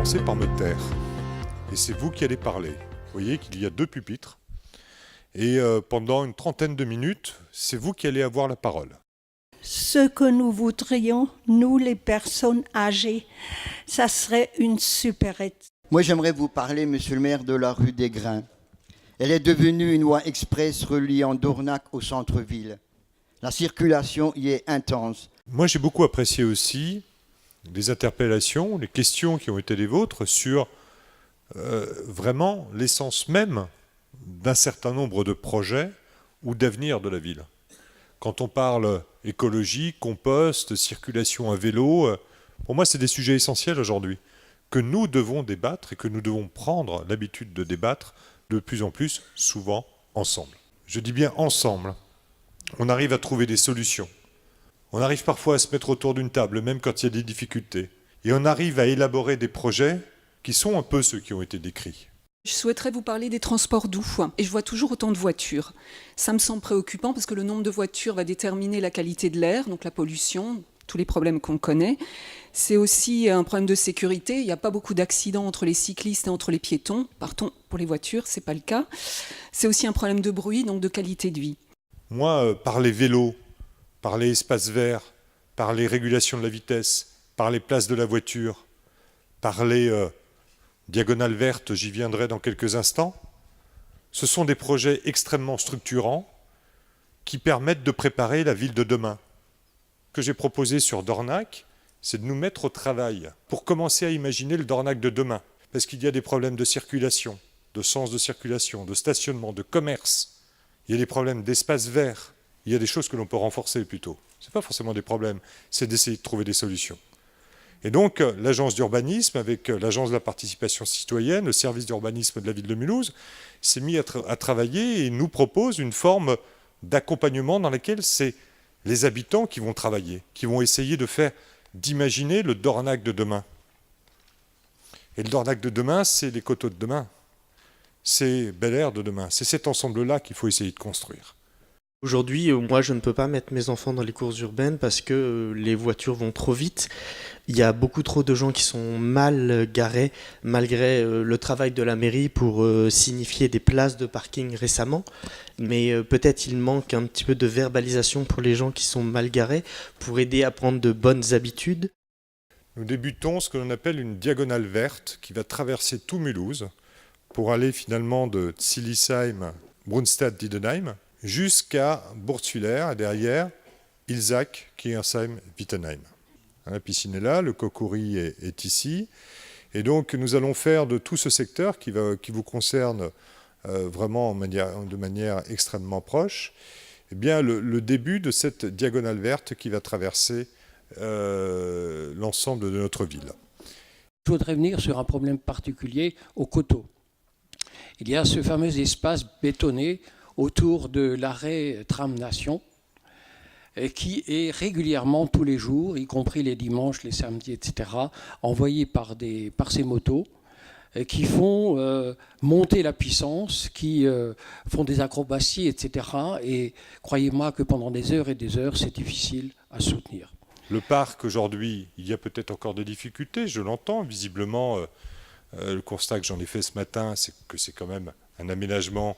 commencer par me taire. Et c'est vous qui allez parler. Vous voyez qu'il y a 2 pupitres. Et pendant une trentaine de minutes, c'est vous qui allez avoir la parole. Ce que nous voudrions, nous les personnes âgées, ça serait une supérette. Moi, j'aimerais vous parler, monsieur le maire, de la rue des Grains. Elle est devenue une voie express reliant Dornac au centre-ville. La circulation y est intense. Moi, j'ai beaucoup apprécié aussi les interpellations, les questions qui ont été les vôtres sur vraiment l'essence même d'un certain nombre de projets ou d'avenir de la ville. Quand on parle écologie, compost, circulation à vélo, pour moi, c'est des sujets essentiels aujourd'hui que nous devons débattre et que nous devons prendre l'habitude de débattre de plus en plus souvent ensemble. Je dis bien ensemble. On arrive à trouver des solutions. On arrive parfois à se mettre autour d'une table, même quand il y a des difficultés. Et on arrive à élaborer des projets qui sont un peu ceux qui ont été décrits. Je souhaiterais vous parler des transports doux. Et je vois toujours autant de voitures. Ça me semble préoccupant parce que le nombre de voitures va déterminer la qualité de l'air, donc la pollution, tous les problèmes qu'on connaît. C'est aussi un problème de sécurité. Il n'y a pas beaucoup d'accidents entre les cyclistes et entre les piétons. Partons pour les voitures, ce n'est pas le cas. C'est aussi un problème de bruit, donc de qualité de vie. Moi, par les vélos, par les espaces verts, par les régulations de la vitesse, par les places de la voiture, par les diagonales vertes, j'y viendrai dans quelques instants, ce sont des projets extrêmement structurants qui permettent de préparer la ville de demain. Ce que j'ai proposé sur Dornac, c'est de nous mettre au travail pour commencer à imaginer le Dornac de demain. Parce qu'il y a des problèmes de circulation, de sens de circulation, de stationnement, de commerce. Il y a des problèmes d'espace vert. Il y a des choses que l'on peut renforcer plutôt. Ce n'est pas forcément des problèmes, c'est d'essayer de trouver des solutions. Et donc, l'agence d'urbanisme, avec l'agence de la participation citoyenne, le service d'urbanisme de la ville de Mulhouse, s'est mis à travailler et nous propose une forme d'accompagnement dans laquelle c'est les habitants qui vont travailler, qui vont essayer d'imaginer le Dornac de demain. Et le Dornac de demain, c'est les coteaux de demain. C'est Bel Air de demain. C'est cet ensemble-là qu'il faut essayer de construire. Aujourd'hui, moi, je ne peux pas mettre mes enfants dans les courses urbaines parce que les voitures vont trop vite. Il y a beaucoup trop de gens qui sont mal garés, malgré le travail de la mairie pour signifier des places de parking récemment. Mais peut-être il manque un petit peu de verbalisation pour les gens qui sont mal garés, pour aider à prendre de bonnes habitudes. Nous débutons ce que l'on appelle une diagonale verte qui va traverser tout Mulhouse pour aller finalement de Zilisheim, Brunstadt-Diedenheim, jusqu'à Burtzwiller et derrière Ilzach, Kiersheim, Wittenheim. La piscine est là, le Kokuri est ici. Et donc nous allons faire de tout ce secteur qui vous concerne vraiment de manière extrêmement proche, eh bien, le début de cette diagonale verte qui va traverser l'ensemble de notre ville. Je voudrais venir sur un problème particulier au coteau. Il y a ce fameux espace bétonné autour de l'arrêt Tram-Nation, qui est régulièrement, tous les jours, y compris les dimanches, les samedis, etc., envoyé par ces motos, qui font monter la puissance, qui font des acrobaties, etc. Et croyez-moi que pendant des heures et des heures, c'est difficile à soutenir. Le parc, aujourd'hui, il y a peut-être encore des difficultés, je l'entends. Visiblement, le constat que j'en ai fait ce matin, c'est que c'est quand même un aménagement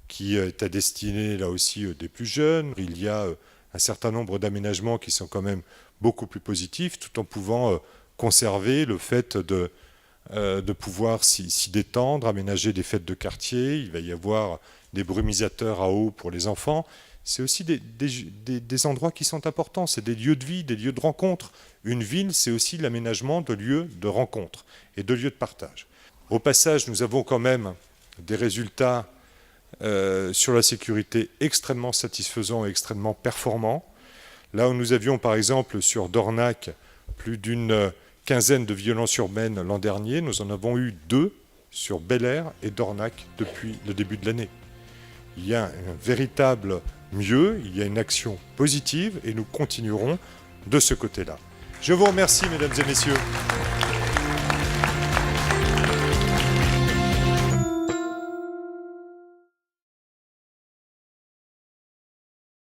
qui est à destinée, là aussi, des plus jeunes. Il y a un certain nombre d'aménagements qui sont quand même beaucoup plus positifs, tout en pouvant conserver le fait de pouvoir s'y détendre, aménager des fêtes de quartier. Il va y avoir des brumisateurs à eau pour les enfants. C'est aussi des endroits qui sont importants, c'est des lieux de vie, des lieux de rencontre. Une ville, c'est aussi l'aménagement de lieux de rencontre et de lieux de partage. Au passage, nous avons quand même des résultats sur la sécurité extrêmement satisfaisants et extrêmement performants. Là où nous avions par exemple sur Dornac plus d'une quinzaine de violences urbaines l'an dernier, nous en avons eu 2 sur Bel Air et Dornac depuis le début de l'année. Il y a un véritable mieux, il y a une action positive et nous continuerons de ce côté-là. Je vous remercie, mesdames et messieurs.